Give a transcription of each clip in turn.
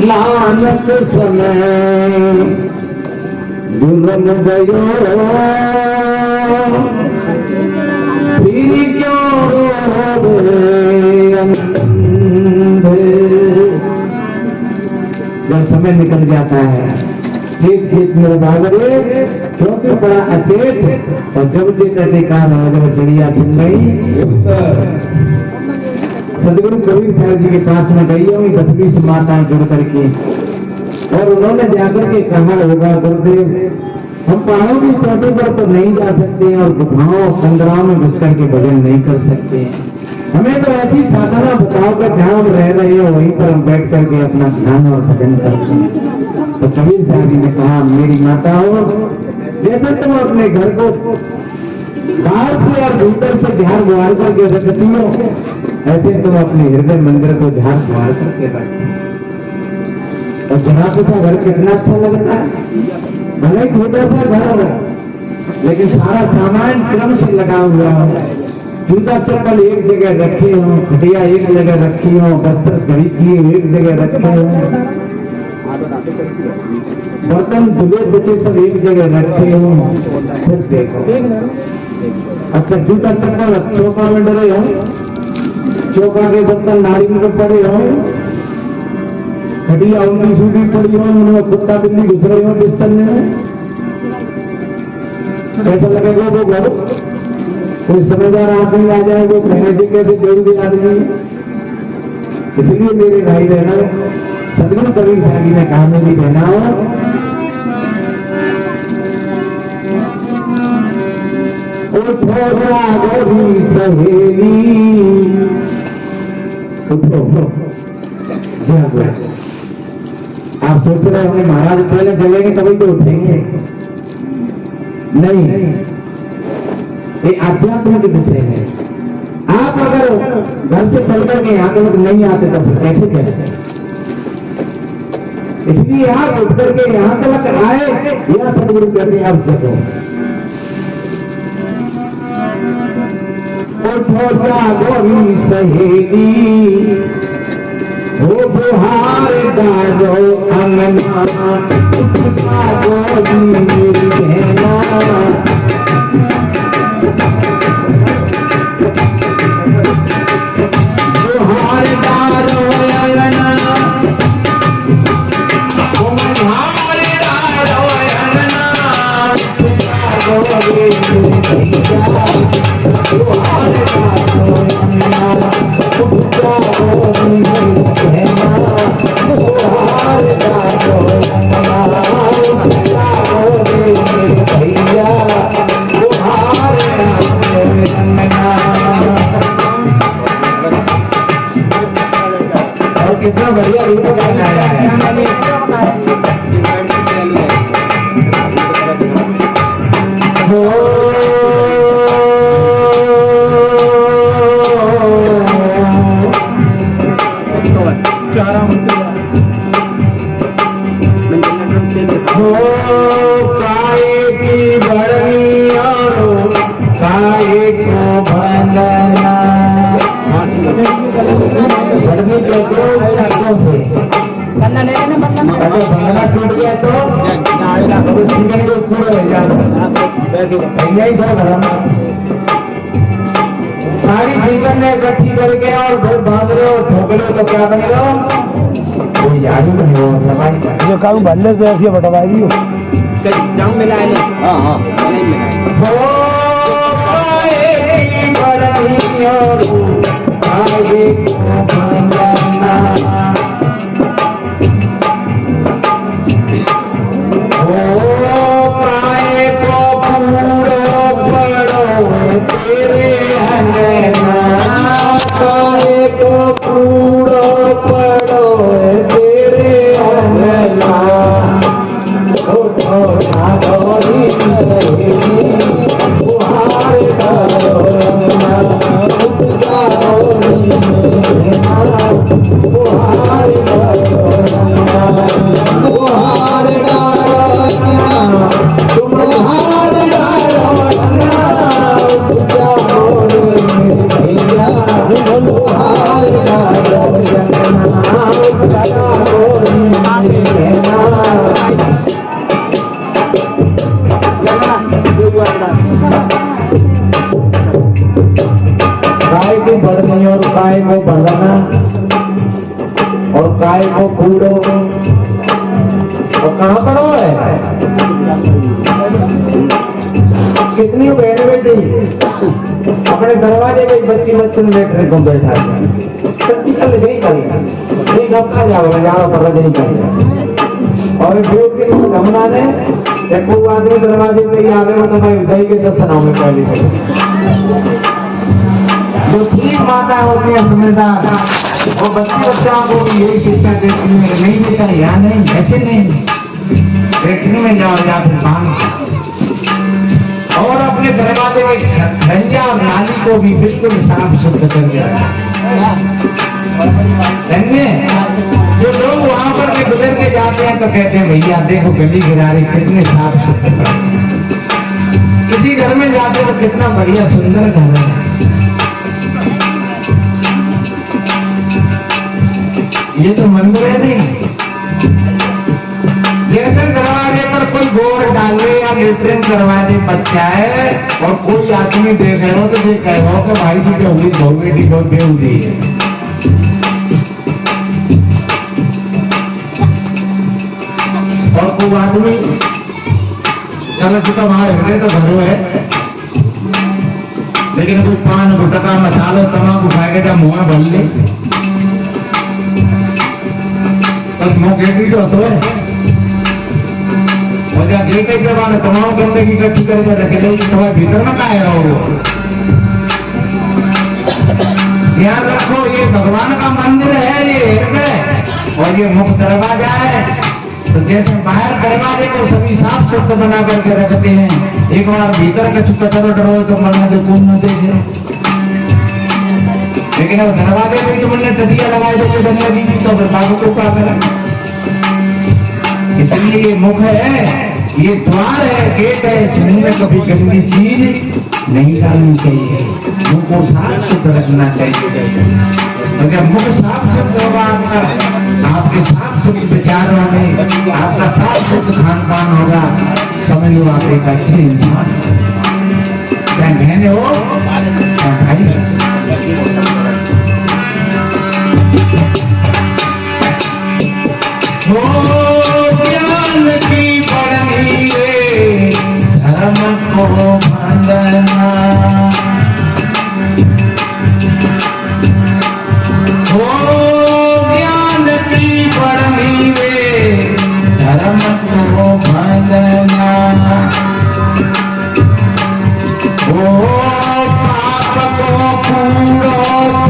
नानक समय दुल्हन गयो फिर क्यों जब समय निकल जाता है खेत खेत में भागरे क्योंकि बड़ा अचेत और जब चेत कान हो जब चिड़िया सुन गई। सदगुरु कबीर साहब जी के पास में गई हुई 10-20 माताएं जुड़ करके और उन्होंने जाकर के कहा होगा गुरुदेव हम पहाड़ों की चोटी पर तो नहीं जा सकते और गुफाओं संग्राम में घुस करके भजन नहीं कर सकते, हमें तो ऐसी साधना बताओ कि जहां हम रह रहे हो वहीं पर हम बैठ करके अपना ध्यान और भजन करते हैं। तो कबीर साहब जी ने कहा मेरी माता हो जैसे तुम अपने घर को बाहर से और भीतर से ध्यान बुहार करके रखती हो ऐसे तुम अपने हृदय मंदिर को ध्यान बुहार करके रखते। और जहाँ सा घर कितना अच्छा लगता है, भले छोटा सा घर हो लेकिन सारा सामान क्रम से लगा हुआ हो, जूता चप्पल एक जगह रखे हो, खटिया एक जगह रखी हो, वस्त्र खरीद किए एक जगह रखे हो, बर्तन धुले बचे सब एक जगह रखे हो, फिर देखो अच्छा जूता चप्पल चौका में डरे हो, चौका के बर्तन नारी में पड़े हो, खटिया उनकी सूखी पड़ी हो, उनमें कुत्ता बिल्ली घुस रहे हो बिस्तर में, कैसा लगेगा वो घर? कोई समझदार आदमी आ जाए वो कहने से कैसे जरूरी आदमी। इसलिए मेरे भाई बहनों सदगुरु कबीर साहब जी ने कहा मेरी बहनाओ उठो राघवी सहेली उठो। आप सोच रहे होंगे महाराज पहले चलेंगे तभी तो उठेंगे, नहीं ये आध्यात्मिक विषय है। आप अगर घर से चल करके यहाँ तक नहीं आते तो फिर कैसे चलेंगे? इसलिए आप उठ करके यहाँ तक आए यह सदगुरु कहते आप जगो उठो जागोरी सहेली हो बुहार डालो अंगना जागोरी मेरी बहना बुहार डालो अंगना बुहार डालो अंगना जागोरी मेरी बहना बुहार डालो अंगना जागोरी मेरी बहना बुहार डालो अंगना जागोरी मेरे भैया बुहार डालो अंगना। और कितना बढ़िया रूप बनाया है। काये की बड़नी और काये को भंगना बड़नी के दो शब्दों से भंगना टूट गया तो सीखने को पूरा हो जाता यही धर्म सारी जीवन में इकट्ठी करके और भूत बांध रहे हो ठोक लो तो क्या बनेगा? कोई याद ही नहीं हो समाज जो काम भरने से ऐसी बटवाई हो जाऊं मिला है। हाँ हाँ नहीं मिला तेरे अंगना काहे को कूड़ो पड़ो तेरे अंगना उठो जागोरी सहेली बुहार डालो अंगना उठ जागोरी मेरी बहना बुहार और गाय को कूड़ो। और कहाँ पर है? कितनी बहन बेटी अपने दरवाजे में बच्ची बच्चन बैठने को बैठा है, चल नहीं करेगा, नहीं घपका जाओ जाओ पकड़ नहीं करेगा। और बेटी को जमुना ने एक आदमी दरवाजे पे ही आ गए तो भाई दही के 10 नाम में पहले जो ठीक माता होती है समझदार, वो बच्चे बच्चों को भी यही शिक्षा देती है, नहीं बेटा यहाँ नहीं, ऐसे नहीं, बैठने में जाओ या फिर बाहर। और अपने दरवाजे में गंजा और नाली को भी बिल्कुल साफ शुद्ध कर दिया। जो लोग वहां पर से गुजर के जाते हैं तो कहते हैं भैया देखो गली किनारे कितने साफ सुथरे, किसी घर में जाते हो कितना बढ़िया सुंदर घर है। ये तो मंदिर है नहीं, जैसे दरवाजे पर कोई बोर्ड डाले या लेटरिन करवा दे बच्चा है और कोई आदमी देख रहे हो तो ये कहो कि भाई जी क्या हुई बहु बेटी बहुत बेहुदी है। और कोई आदमी चलो चुका वहां हृदय तो घरों है, लेकिन कोई पान गुटका मसालो तमाकू खाएगा जब मुंह भर ले बस मुंह गेटी जो होता है और जब गेटे के बाद तमाम गंदगी इकट्ठी करके रखे ले तुम्हारे भीतर में काय रहो। ध्यान रखो ये भगवान का मंदिर है, ये हृदय और ये मुख्य दरवाजा है। तो जैसे बाहर दरवाजे को सभी साफ सुथरा बना करके रखते हैं, एक बार भीतर का चुपका चलो डरो तो मरना जो कौन न देखे, लेकिन अब दरवाजे में तुमने तदिया लगाए तो गंदगी की तो बाबू को क्या करें। इसलिए ये मुख है, ये द्वार है, गेट है, इस मुंह में कभी गंदी चीज नहीं डालनी चाहिए, मुंह को साफ सुथरा रखना चाहिए। और जब मुख साफ सुथरा होगा आपके साफ सुथरे विचारों में आपका साफ सुथरा खान पान होगा, समझ लो आप एक अच्छे इंसान, चाहे बहन हो चाहे भाई। ज्ञान की पढ़नी रे धर्म को बंदना, ज्ञान की पढ़नी रे धर्म को बंदना, पाप को पूरो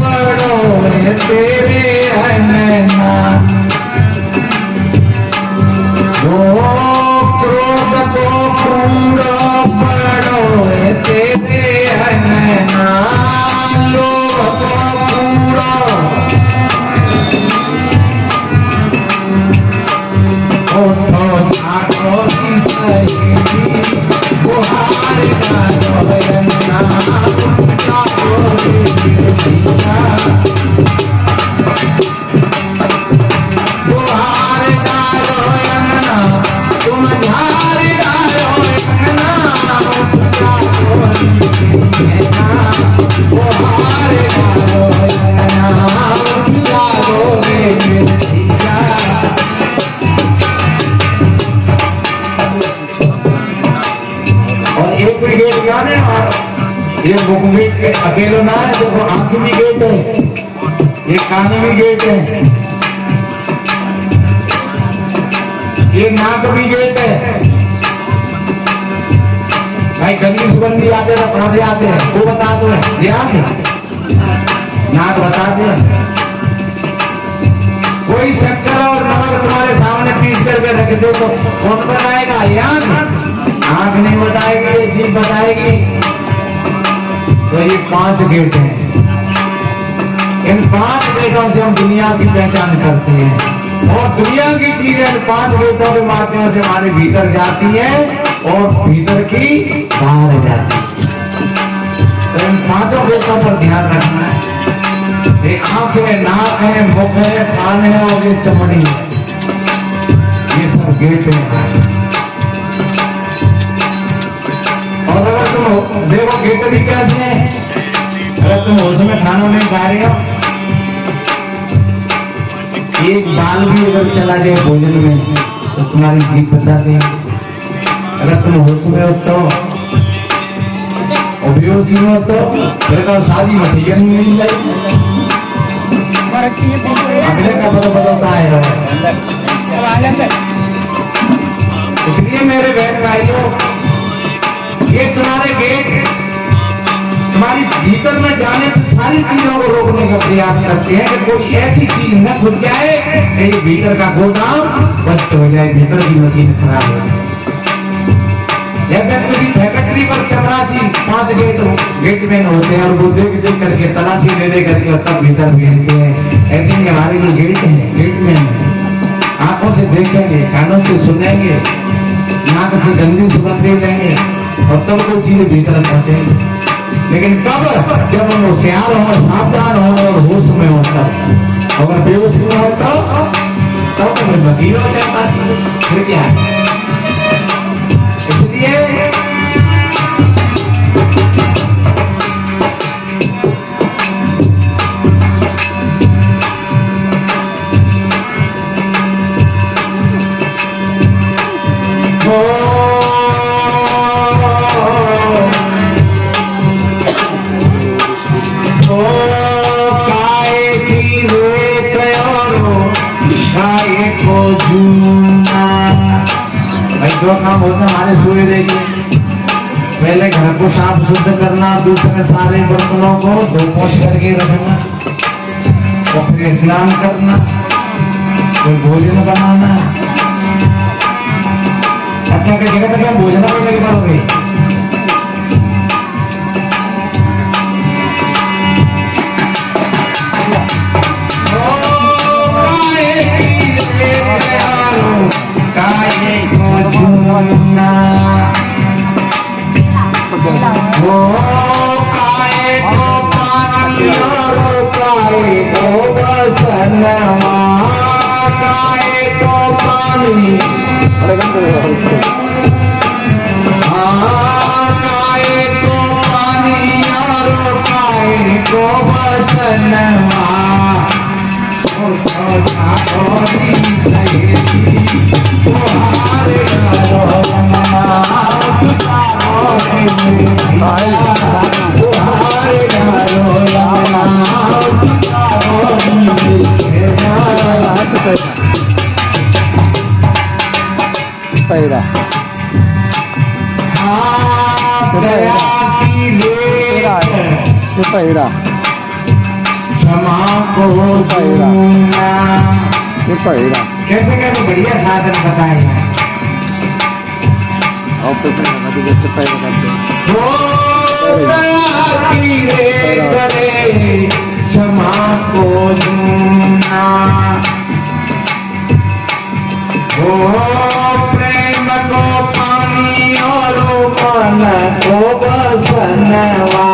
करो तेरे अनना, क्रोध को पूरो पड़ो तेरे अनना, लोभ को पूरो उठो जागो सही बुहार जागो रंगना, जागो बुहार जागो रंगना, तुम झार जागो रंगना, जागो रंगना, बुहार जागो रंगना, जागो रंगना। और एक भी गेट क्या है, ये मुख गेट अकेला ना है, देखो आंख भी गेट है, ये कान भी गेट है, ये नाक भी गेट है। भाई गली सुगंधी आते हैं कहां से आते हैं वो बता दो, ध्यान नाक बताते हैं। कोई शक्कर और नमक तुम्हारे सामने पीस करके रख दो तो कौन बताएगा? याद आंख नहीं बताएगी, जीभ बताएगी। तो ये 5 गेट हैं, इन 5 गेटों से हम दुनिया की पहचान करते हैं और दुनिया की चीजें इन 5 गेटों के माध्यम से हमारे भीतर जाती है और भीतर की बाहर जाती है। तो इन 5 गेटों पर ध्यान रखना है। ये आंख है, नाक है, मुख है, कान है और ये चमड़ी है, ये सब गेट है। और अगर तुम देखो गेट भी कैसे हैं, अगर तुम होश में खाना नहीं खा रहे हो एक बाल भी अगर चला जाए भोजन में तो तुम्हारी जीभ बता दे। अगर तुम होश में हो तो, अभियोगी हो तो फिर तो शादी मछलियां नहीं मिल जाए। अगले का बदलता है। इसलिए मेरे बहन भाइयों, ये तुम्हारे गेट तुम्हारी भीतर में जाने से सारी चीजों को रोकने का प्रयास करते हैं कि कोई ऐसी चीज न घुस जाए कि भीतर का गोदाम बस्ट हो जाए, भीतर की मशीन खराब हो जाए। जैसे किसी फैक्ट्री पर चपरासी 5 गेटमैन होते हैं और वो देख देख करके तलाशी ले करके तब भीतर भेजते हैं। ऐसे ही हमारे जो गेटमैन आंखों से देखेंगे, कानों से सुनेंगे, नाक से गंदी सुगंध दे देंगे और तब कोई चीज भीतर पहुंचेंगे। लेकिन कब? जब हम होशियार हो, सावधान हो और होश में होता। अगर बेहोश में होता तो मकीन हो जाता। फिर क्या? इसलिए जो काम होता हमारे सूर्य देखिए, पहले घर को साफ शुद्ध करना, दूसरे सारे बर्तनों को धो पोंछ करके रखना, और फिर स्नान करना, फिर भोजन बनाना। अच्छा कि जगह तक भोजन को लेकर करोगे। वो काए को पानी और काए को बसनवा, काए को पानी, काए को पानी और काए को बसनवा। पैरा पैरा क्षमा को पैरा पैरा कैसे कैसे बढ़िया साधन बताएगा। ऑपरेशन करना जैसे पैरा करते हैं। क्षमा को दूना, वो प्रेम को पानी और मन को बसनवा,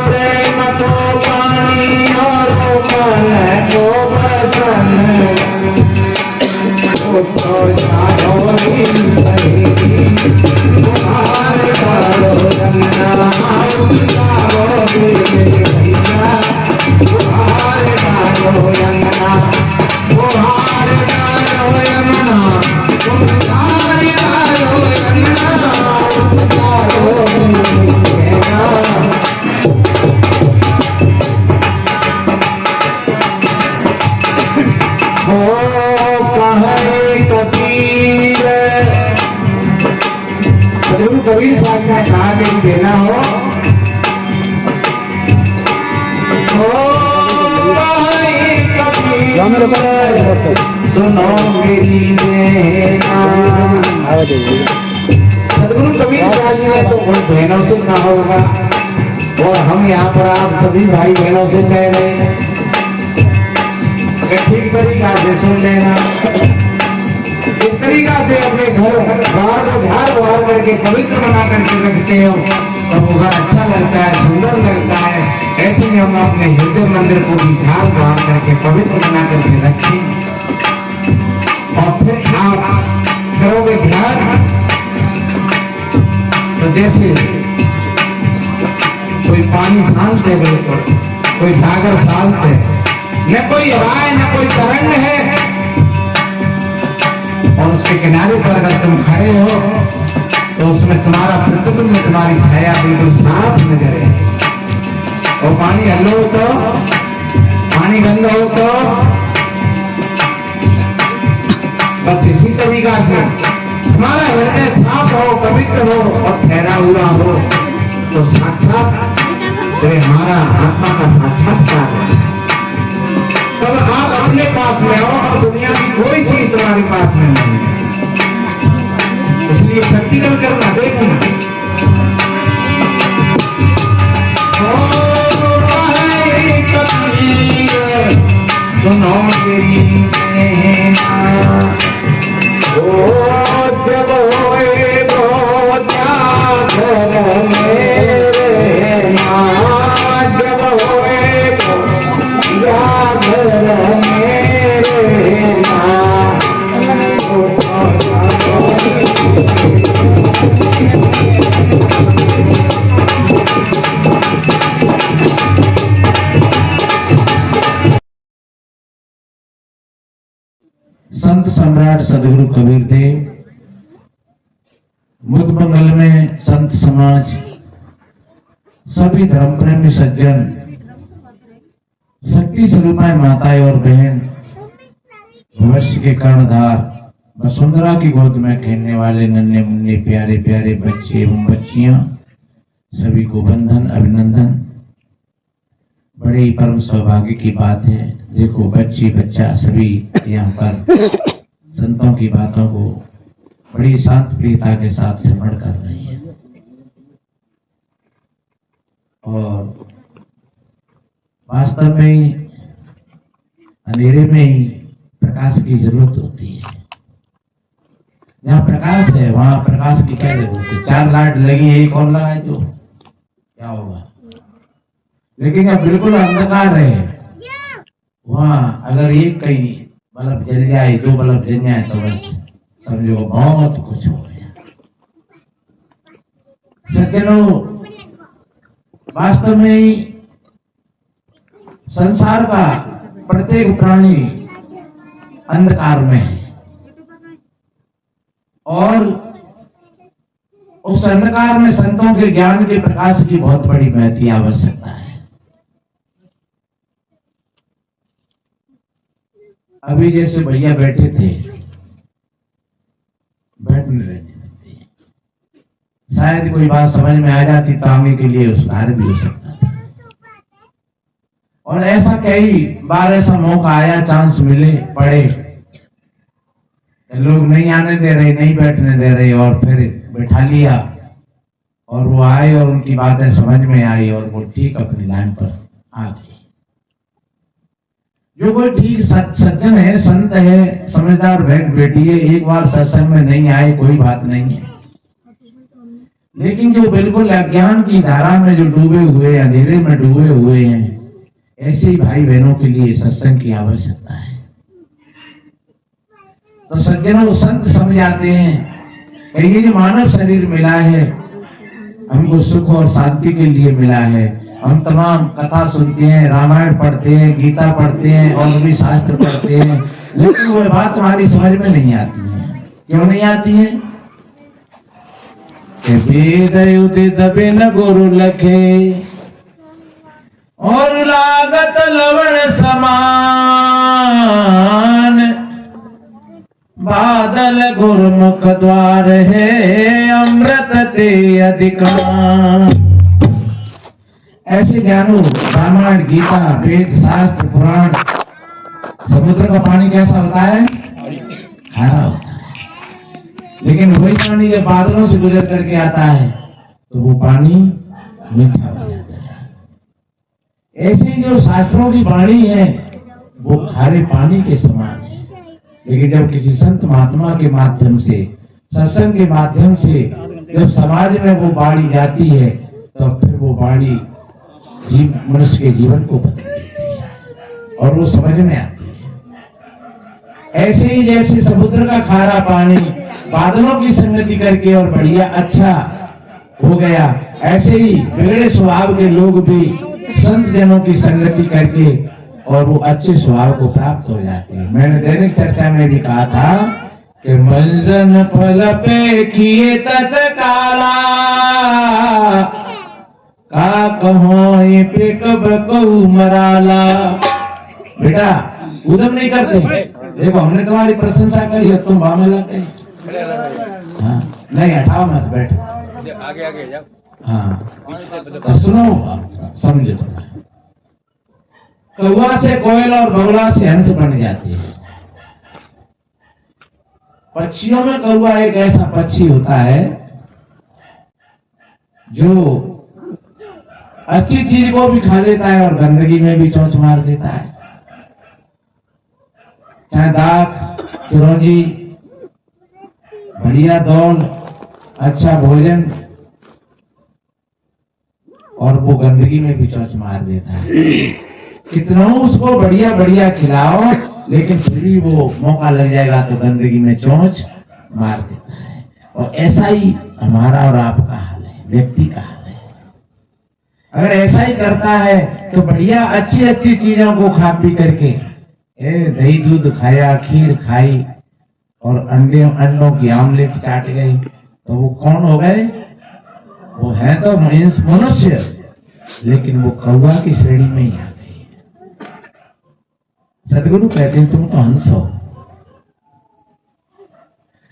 प्रेम को पानी और मन को बसन, तो जानो कबीर साहब ने कहा कि देना हो सुनो मेरी सदगुरु कबीर साहब ने तो उन बहनों से कहा होगा, और हम यहाँ पर आप सभी भाई बहनों से कह रहे हैं ठीक तरीका से सुन लेना। इस तरीका से अपने घर बाहर को झाड़ बहार करके पवित्र बना करके रखते हो तो वो घर अच्छा लगता है, सुंदर लगता है। ऐसे ही हम अपने हृदय मंदिर को भी झाड़ बहार करके पवित्र बना करके रखें और फिर आप करोगे ध्यान तो जैसे कोई पानी शांत है, बिल्कुल कोई सागर शांत है, न कोई हवा है न कोई तरंग है, और उसके किनारे पर अगर तुम खड़े हो तो उसमें तुम्हारा प्रतिबिंब, तुम्हारी छाया बिल्कुल साफ नजर है। और पानी हल्लो हो तो, पानी गंदा हो तो बस इसी तरीका से तुम्हारा हृदय साफ हो, पवित्र हो और ठहरा हुआ हो तो साक्षात हमारा आत्मा का साक्षात्कार है। तब आप अपने पास में हो और दुनिया की कोई चीज तुम्हारे पास में नहीं है। इसलिए प्रैक्टिकल करना, देखना। सुनो तेरी जब होए वो जागर मेरे माँ, जब होए वो जागर मेरे माँ। संत सम्राट सदगुरु कबीर देव, मुदमंगल में संत समाज, सभी धर्म प्रेमी सज्जन, शक्ति स्वरूपाएं माताएं और बहन, भविष्य के कर्णधार, वसुंधरा की गोद में खेलने वाले नन्हे मुन्ने प्यारे प्यारे बच्चे एवं बच्चियां, सभी को वंदन, अभिनंदन। बड़े ही परम सौभाग्य की बात है। देखो बच्ची बच्चा सभी यहाँ पर संतों की बातों को बड़ी शांत प्रियता के साथ सिमरण कर रही है। और वास्तव में ही अंधेरे में ही प्रकाश की जरूरत होती है। जहाँ प्रकाश है वहां प्रकाश की क्या जरूरत है? 4 लाइट लगी है, एक और लगाए तो क्या होगा? लेकिन जब बिल्कुल अंधकार है वहां अगर एक कहीं बल्ब जल जाए, 2 बल्ब जल जाए तो बस समझो बहुत कुछ हो गया। सज्जनों, वास्तव में ही संसार का प्रत्येक प्राणी अंधकार में है और उस अंधकार में संतों के ज्ञान के प्रकाश की बहुत बड़ी महती आवश्यकता है। अभी जैसे भैया बैठे थे, बैठने रहते, शायद कोई बात समझ में आ जाती तो आगे के लिए सुधार भी हो सकता था। और ऐसा कई बार ऐसा मौका आया, चांस मिले, पड़े, लोग नहीं आने दे रहे, नहीं बैठने दे रहे, और फिर बैठा लिया और वो आए और उनकी बातें समझ में आई और वो ठीक अपनी लाइन पर आ गए। जो कोई ठीक सज्जन है, संत है, समझदार बहन बेटी है, एक बार सत्संग में नहीं आए कोई बात नहीं है, लेकिन जो बिल्कुल अज्ञान की धारा में जो डूबे हुए, अंधेरे में डूबे हुए हैं, ऐसे ही भाई बहनों के लिए सत्संग की आवश्यकता है। तो सज्जनों, संत समझ आते हैं कि ये जो मानव शरीर मिला है हमको सुख और शांति के लिए मिला है। हम तमाम कथा सुनते हैं, रामायण पढ़ते हैं, गीता पढ़ते हैं और भी शास्त्र पढ़ते हैं, लेकिन वो बात हमारी समझ में नहीं आती है। क्यों नहीं आती है? कि वेद उदित बिन गुरु लखे और लागत लवण समान, बादल गुरुमुख द्वार है अमृत ते अधिकान। ऐसे ज्ञानों, रामायण, गीता, वेद, शास्त्र, पुराण, समुद्र का पानी कैसा होता है? खारा होता है, लेकिन वही पानी जब बादलों से गुजर करके आता है तो वो पानी मीठा हो जाता है। ऐसी जो शास्त्रों की वाणी है वो खारे पानी के समान है, लेकिन जब किसी संत महात्मा के माध्यम से, सत्संग के माध्यम से जब समाज में वो वाणी जाती है तो फिर वो वाणी मनुष्य के जीवन को बदल देती है और वो समझ में आती है। ऐसे ही जैसे समुद्र का खारा पानी बादलों की संगति करके और बढ़िया अच्छा हो गया, ऐसे ही बिगड़े स्वभाव के लोग भी संत जनों की संगति करके और वो अच्छे स्वभाव को प्राप्त हो जाते हैं। मैंने दैनिक चर्चा में भी कहा था कि मंजन फल पे किए तत्काला का कहो ये पे कब कहू मराला। बेटा उदम नहीं करते, देखो हमने तुम्हारी प्रशंसा करी है, तुम भाव में लग गए। हाँ नहीं हटाओ मत, बैठो आगे आगे जाओ। हाँ तो सुनो, समझो थोड़ा। कौवा से कोयल और बगुला से हंस बन जाती है। पक्षियों में कौवा एक ऐसा पक्षी होता है जो अच्छी चीज को भी खा लेता है और गंदगी में भी चोंच मार देता है। चाहे दाख, चिरौंजी, बढ़िया दौड़, अच्छा भोजन, और वो गंदगी में भी चोंच मार देता है। कितना उसको बढ़िया बढ़िया खिलाओ, लेकिन फिर भी वो मौका लग जाएगा तो गंदगी में चोंच मार देता है। और ऐसा ही हमारा और आपका हाल है, व्यक्ति का हाल है। अगर ऐसा ही करता है तो बढ़िया अच्छी अच्छी चीजों को खा पी करके दही दूध खाया, खीर खाई और अंडों की आमलेट चाट गई, तो वो कौन हो गए? वो है तो मनुष्य, लेकिन वो कौवा की श्रेणी में ही आ गई। सदगुरु कहते हैं तुम तो हंस हो।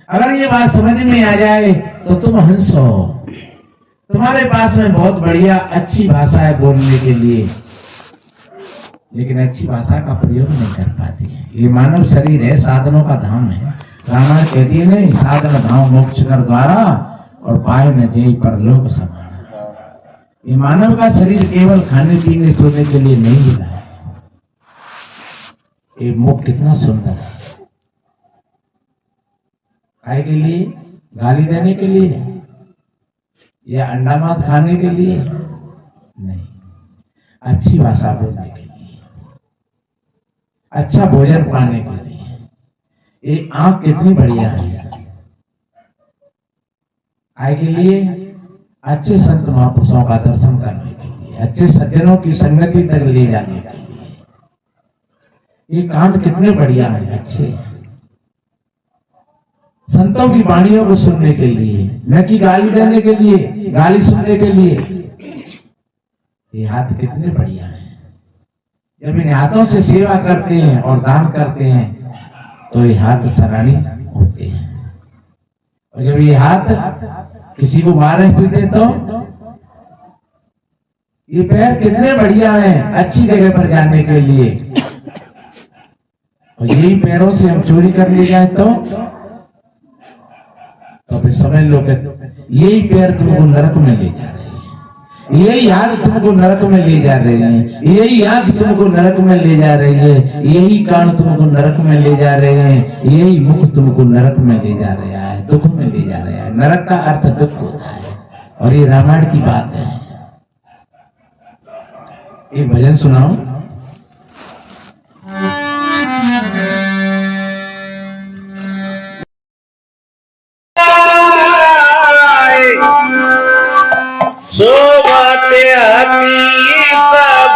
अगर ये बात समझ में आ जाए तो तुम हंस हो। तुम्हारे पास में बहुत बढ़िया अच्छी भाषा है बोलने के लिए, लेकिन अच्छी भाषा का प्रयोग नहीं कर पाती है। ये मानव शरीर है, साधनों का धाम है। रामायण कहती है नहीं, साधन धाम मोक्ष कर द्वारा और पाए न जय परलोक समाना। ये मानव का शरीर केवल खाने पीने सोने के लिए नहीं मिला है। ये मुख कितना सुंदर है। खाए के लिए, गाली देने के लिए या अंडा मांस खाने के लिए नहीं, अच्छी भाषा बोलने के लिए, अच्छा भोजन पाने के लिए। ये आंख कितनी बढ़िया है। आय के लिए, अच्छे संत महापुरुषों का दर्शन करने के लिए, अच्छे सज्जनों की संगति तक ले जाने के लिए। ये कांड कितने बढ़िया है, अच्छे संतों की वाणियों को सुनने के लिए, न कि गाली देने के लिए, गाली सुनने के लिए। ये हाथ कितने बढ़िया है। जब इन हाथों से सेवा करते हैं और दान करते हैं तो ये हाथ सराहनीय होते हैं। और जब ये हाथ किसी को मारे पीटे तो ये पैर कितने बढ़िया हैं अच्छी जगह पर जाने के लिए। और यही पैरों से हम चोरी कर ले जाए तो फिर समझ लो कि यही पैर तुमको नरक में ले जा रहे हैं, यही हाथ तुमको नरक में ले जा रहे हैं, यही आंख तुमको नरक में ले जा रही है, यही कान तुमको नरक में ले जा रहे हैं, यही मुख तुमको नरक में ले जा रहा है, दुख में ले जा रहा है। नरक का अर्थ दुख होता है और ये रामायण की बात है। एक भजन सुनाओ। सोबते अति सब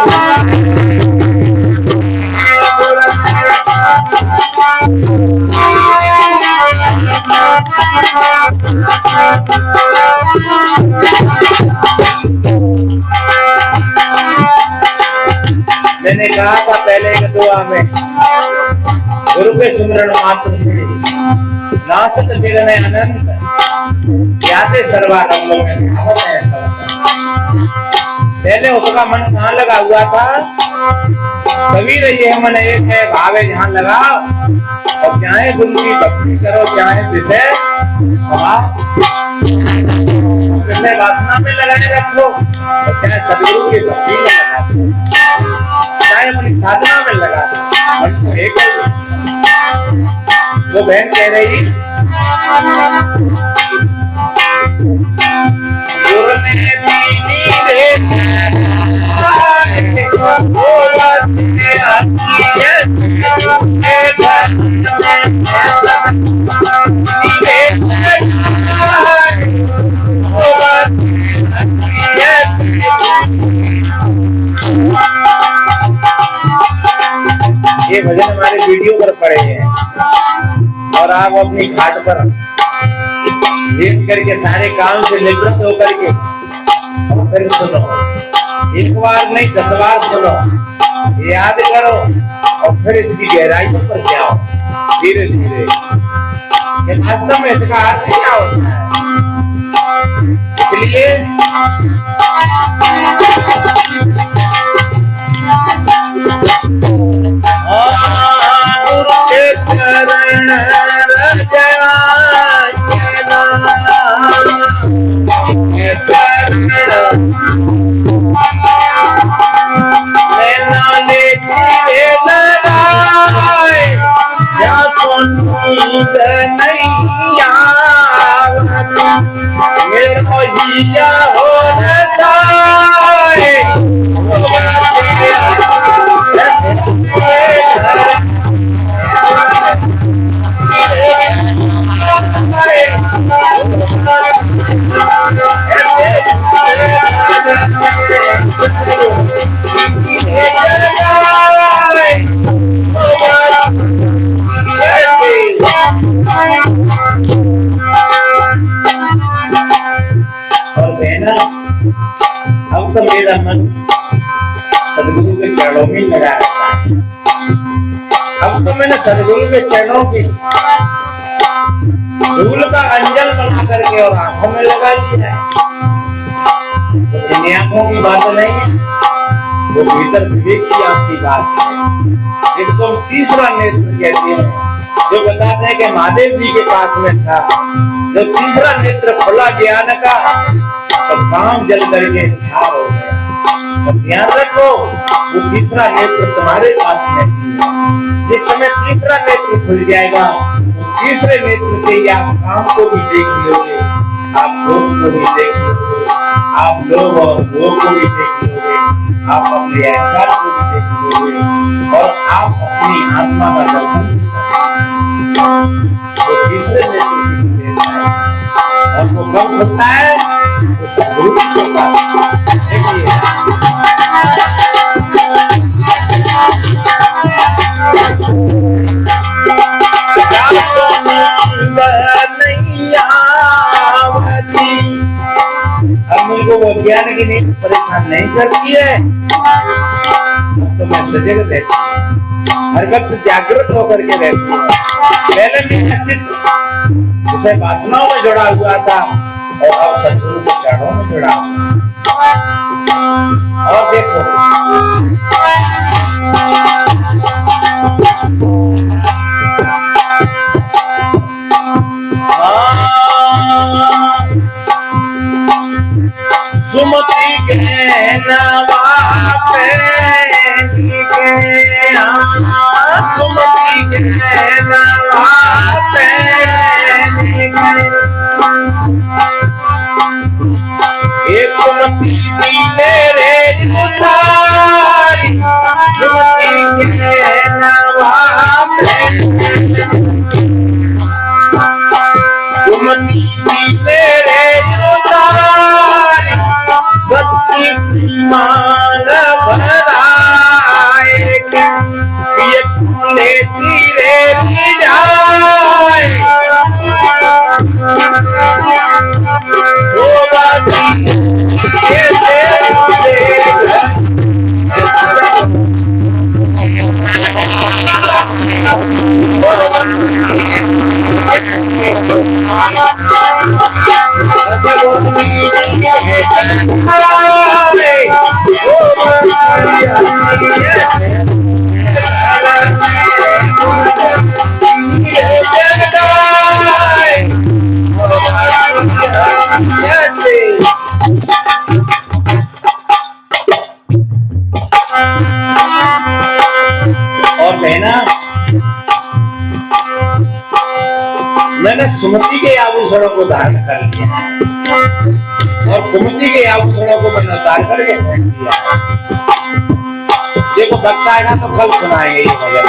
मैंने कहा था पहले एक दुआ में, गुरु के सुमरण मात्र से नासत विघ्न अनंत याते सर्वारंभ में भावत है संसार। पहले उसका मन कहाँ लगा हुआ था? कबीर ये मन एक है, भावे जहाँ लगाओ, और चाहे गुरु की भक्ति करो, चाहे विषय विषय वासना में लगाए रखो, और चाहे सदगुरु की भक्ति में लगा दो, चाहे अपनी साधना में लगा दो, मन को एक है। वो बहन कह रही भजन हमारे वीडियो पर पड़े हैं और आप अपनी घाट पर लेट करके सारे काम से निवृत्त होकर के और फिर सुनो, एक बार नहीं 10 बार सुनो, याद करो और फिर इसकी गहराइयों पर जाओ धीरे धीरे। वास्तव में इसका अर्थ क्या होता है? इसलिए गुरु के चरण मेरा हो और बहना, अब तो मेरा मन सदगुरु के चरणों में लगा रहता है। अब तो मैंने सदगुरु के चरणों की धूल का अंजल बना करके और आंखों में लगा दिया है। तो इन आंखों की बात नहीं है, वो भीतर विवेक की आंख की बात है, जिसको हम तीसरा नेत्र कहते हैं। जो बताते हैं कि महादेव जी के पास में था, जब तीसरा नेत्र खुला ज्ञान का तो काम जल करके छार हो गया। तो ध्यान रखो, वो तीसरा नेत्र तुम्हारे पास में है। जिस समय तीसरा नेत्र खुल जाएगा, तो तीसरे नेत्र से ही आप काम को भी देख लोगे, आप लोग को भी देख लोगे, आप लोग और लोग को भी देख लोगे, आप अपने अहंकार को भी देख लोगे और आप अपनी आत्मा का दर्शन भी करोगे। तो तीसरे नेत्र की विशेषता है और वो कब खुलता है? वो सदगुरु की कृपा से। देखिए अब मुझको वो ज्ञान की नींद परेशान नहीं करती है, तो मैं सजग रहती हूँ, हर वक्त जागृत होकर के रहती हूँ। पहले मेरा चित्त उसे वासनाओं में जुड़ा हुआ था और अब सदगुरु के चरणों में जुड़ा हुआ। और देखो सुमति के नवाते सुमति के नवाते एक कुमति मेरे उतारी सुमति के नवाते कुमति मेरे उतारी सत्य मान भराए ये खुले धीरे जाए कैसे और बहना, मैंने सुमति के आभूषणों को धारण कर लिया और कुमति के आभूषणों को मैंने उतार करके फेंक दिया। देखो वक्त आएगा तो कल सुनाएंगे ये भजन।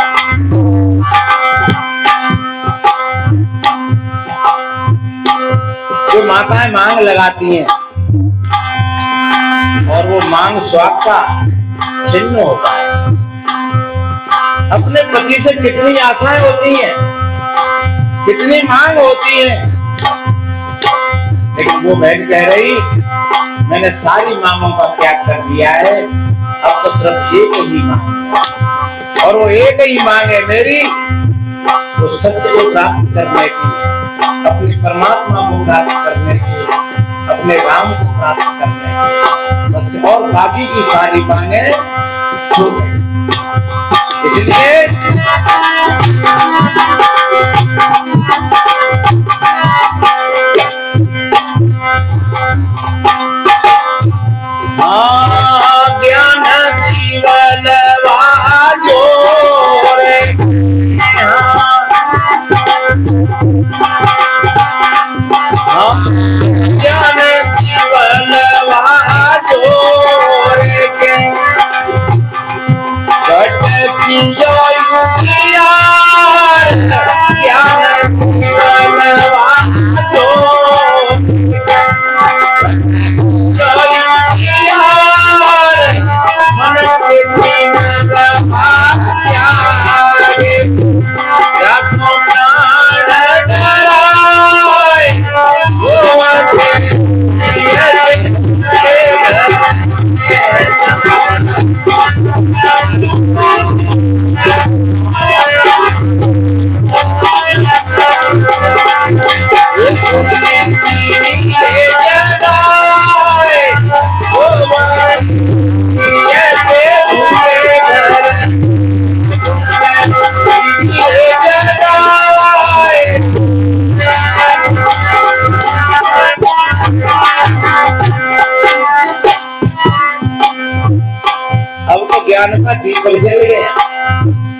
जो माताएं मांग लगाती हैं और वो मांग स्वाद का चिन्ह होता है। अपने पति से कितनी आशाएं होती हैं, कितनी मांग होती है, लेकिन वो बहन कह रही मैंने सारी मांगों का त्याग कर दिया है, अब तो सिर्फ एक ही मांग है, और वो एक ही मांग है मेरी, वो सत्य को प्राप्त करने की, अपने परमात्मा को प्राप्त करने की, अपने राम को प्राप्त करने की, बस। और बाकी की सारी मांगें छूट गई। इसलिए ज्ञान जीवन ज्ञान जीवन ज्ञान का दीपक जल गया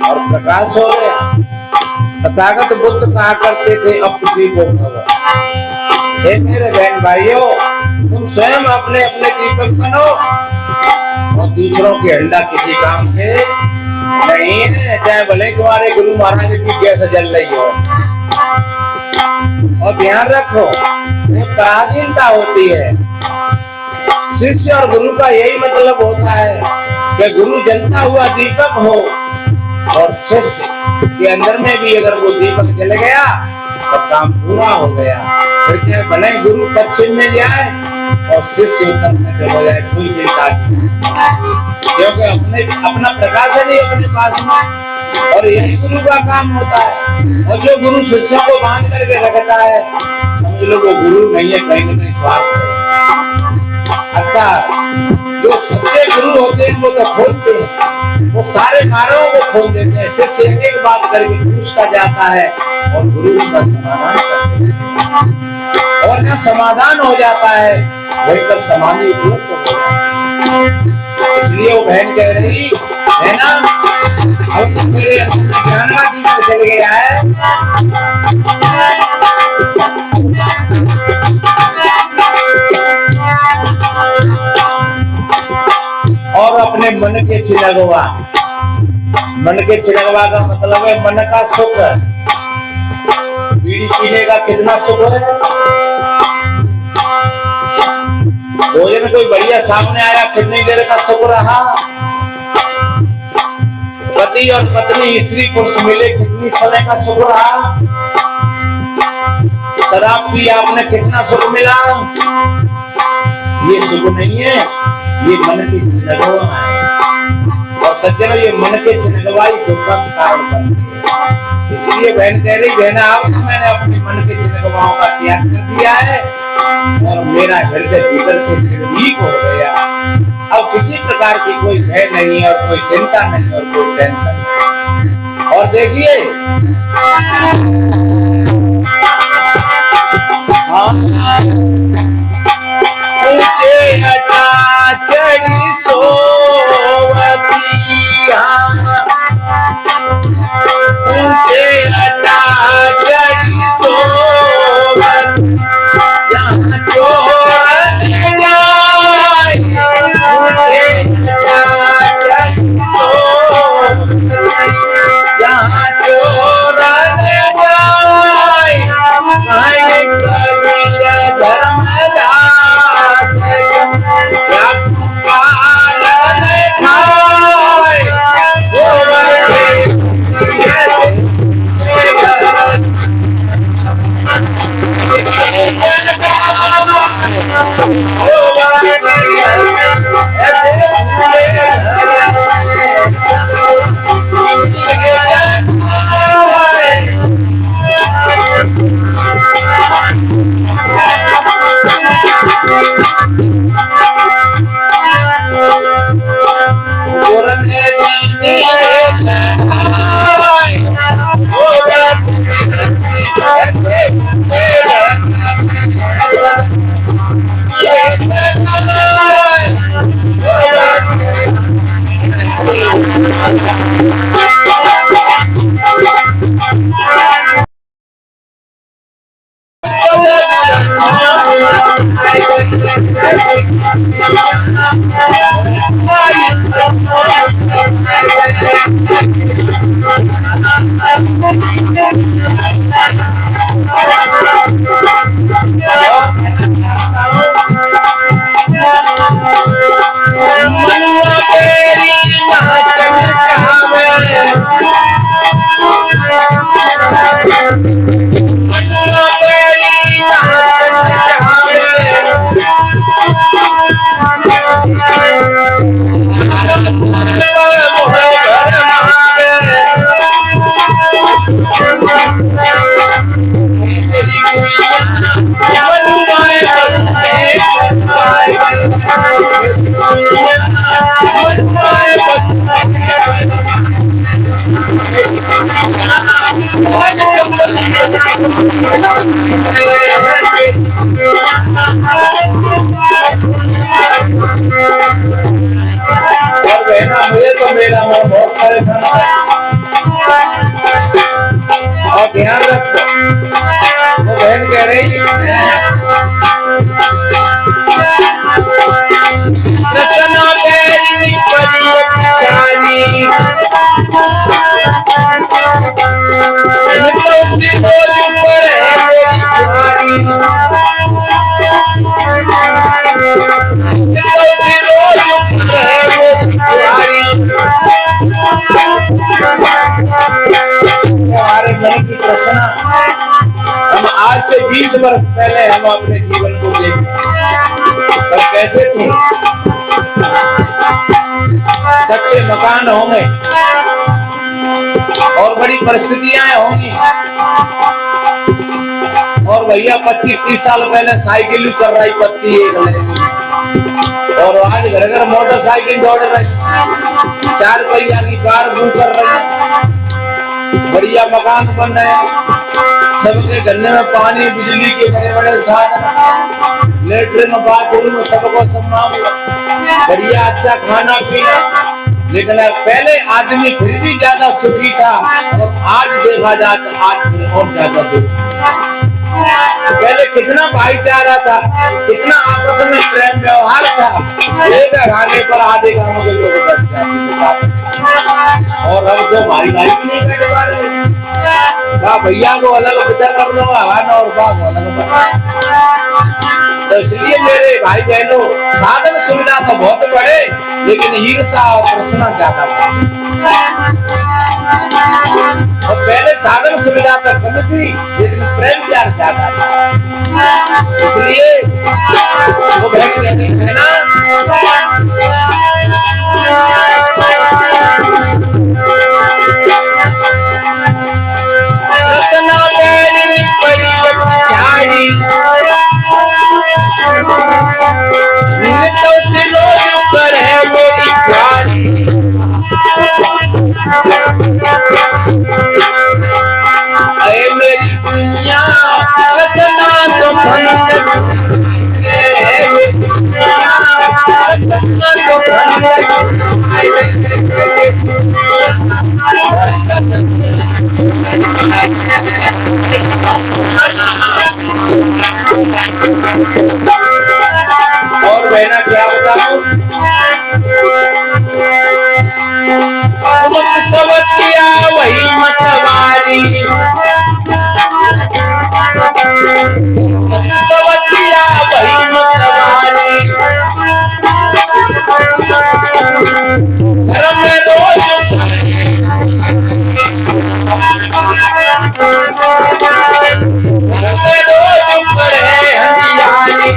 और प्रकाश हो गया। तथागत बुद्ध कहा करते थे अब दीपो भव। हे मेरे बहन भाइयों, तुम स्वयं अपने अपने दीपक बनो और दूसरों के हंडा किसी काम के नहीं है, चाहे भले तुम्हारे गुरु महाराज की कैसे जल रही हो। और ध्यान रखो, पराधीनता होती है। शिष्य और गुरु का यही मतलब होता है कि गुरु जलता हुआ दीपक हो और शिष्य के अंदर में भी अगर वो दीपक जल गया तो काम पूरा हो गया। फिर चाहे भले गुरु पश्चिम में जाए और शिष्य उत्तर में चला जाए, कोई चिंता नहीं, क्योंकि अपना प्रकाश है नहीं अपने पास में। और यही गुरु का काम होता है। और जो गुरु शिष्यों को बांध करके रखता है, समझ लो वो गुरु नहीं है, कहीं न कहीं स्वार्थ है। अर्थात जो सच्चे गुरु होते हैं वो तो खोलते हैं, वो सारे मार्गों को खोल देते हैं। शिष्य एक एक बात करके पूछता जाता है और गुरु उसका समाधान करते हैं। और जब समाधान हो जाता है वहीं पर समाधि उपलब्ध हो जाती है। इसलिए वो बहन कह रही है ना, अब तो मेरे ज्ञान का दीपक जल गया है। और अपने मन के चिरगवा, मन के चिरगवा का मतलब है मन का सुख। बीड़ी पीने का कितना सुख है, भोजन कोई बढ़िया सामने आया कितनी देर का सुख रहा, पति और पत्नी स्त्री पुरुष मिले कितनी समय का सुख रहा, शराब पी आपने कितना सुख मिला। ये सुख नहीं है, ये मन की चिरगवा है। और सज्जनों, ये मन के चिरगवा ही दुख का कारण बनती है। इसलिए बहन कह रही, बहन आप, मैंने अपने मन के चिरगवाओं का त्याग कर दिया है और मेरा हृदय भीतर से निर्भीक हो गया। अब किसी प्रकार की कोई भय नहीं है और कोई चिंता नहीं और कोई टेंशन नहीं। और देखिए, ऊंचे हटा चढ़ी सोवती, ऊंचे हटा चढ़ी सोवती, जहाँ चोर जाए, ऊंचे हटा चढ़ी सोवती, जहाँ चोर जाए, मनुआ तेरी नाचन चावे, मनुआ तेरी नाचन चावे, मोहे घर मावे, तेरी गुड़िया मनुआए बस में मनुआए बस और बहना मुझे तो मेरा मन बहुत परेशान है। और ध्यान रखो, वो बहन कह रही कृष्णा तेरी परी पिछारी, नितौती बोझ ऊपर है मेरी कुमारी, नितौती रोज ऊपर है मेरी कुमारी। हमारे मन की कृष्णा हम आज से 20 वर्ष पहले हम अपने जीवन को देखें तब कैसे थे। कच्चे मकान होंगे और बड़ी परिस्थितियां होंगी, और भैया 25-30 साल पहले साइकिल कर रही पत्ती एक लेनी, और आज घर घर मोटरसाइकिल दौड़ रही, 4 पहिया की कार बुक कर रही, बढ़िया मकान बन रहे हैं, सबके गन्ने में पानी बिजली के बड़े बड़े साधन, लेटरिन बाथरूम सबको सम्मान, बढ़िया अच्छा खाना पीना। लेकिन पहले आदमी फिर भी ज्यादा सुखी था, और आज देखा जाए तो आज फिर और ज्यादा दुखी। पहले कितना भाईचारा था, कितना आपस में प्रेम व्यवहार था, एक खाने पर आधे गांव के लोग बैठ जाते थे, और अब तो भाई भाई भी नहीं बैठ पा रहे। भैया को अलग पिता कर लो, और बाप अलग बना। तो इसलिए मेरे भाई बहनों, साधन सुविधा तो बहुत बड़े, लेकिन ईर्ष्या और तृष्णा ज्यादा बढ़े। और पहले साधन सुविधा तो कम थी, लेकिन प्रेम प्यार ज्यादा था। इसलिए वो बहन कहती है ना, कृष्णा तेरी परी पिछाड़ी, नितौती रोज ऊपर है मेरी कुमारी, ऐ मेरी दुनिया कृष्णा सुखन और बहना क्या बताऊं, मत सवतिया वही मतवारी, मत सवतिया वही मतवारी, घर में रोज पड़े हथियारी,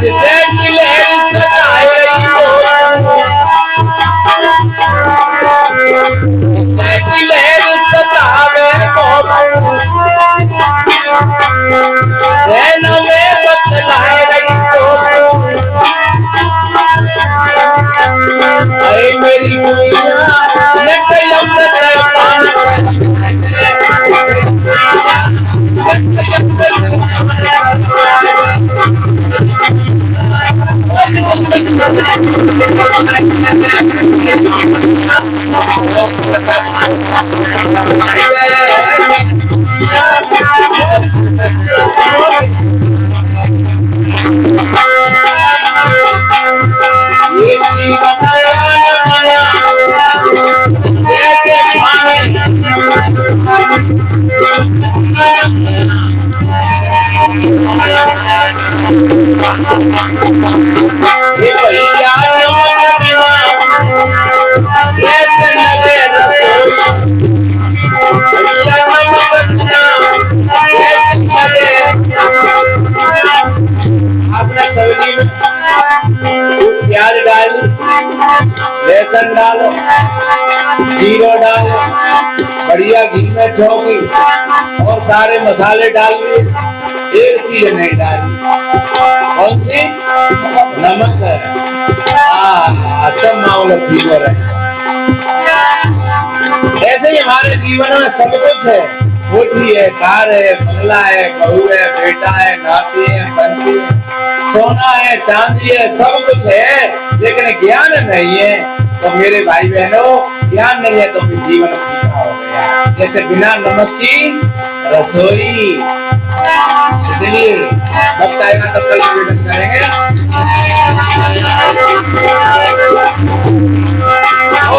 जिसे की लहर सताए रही हो, जिसे की लहर सतावे रहना में बतलाए रही हो, तेरी कुइया ने कयम ते पान ये जीवन कैसे ये भैया चमक बिना कैसे लगे रसोई भैया चमक बिना कैसे लगे आपने सब्जी में प्याज डालो लहसुन डालो जीरा डालो बढ़िया घी में छौंकी और सारे मसाले डाल दिए एक चीज नहीं डाली कौन सी नमक है सब मामला ठीक हो रहा है ऐसे ही हमारे जीवन में सब कुछ है कोठी है कार है बंगला है बहू है बेटा है नाती है बंदी है सोना है चांदी है सब कुछ है लेकिन ज्ञान नहीं है तो मेरे भाई बहनों ज्ञान नहीं है तो फिर जीवन फीका हो गया जैसे बिना नमक की रसोई इसलिए वक्त आएगा तो कल निवेदन करेंगे Oh,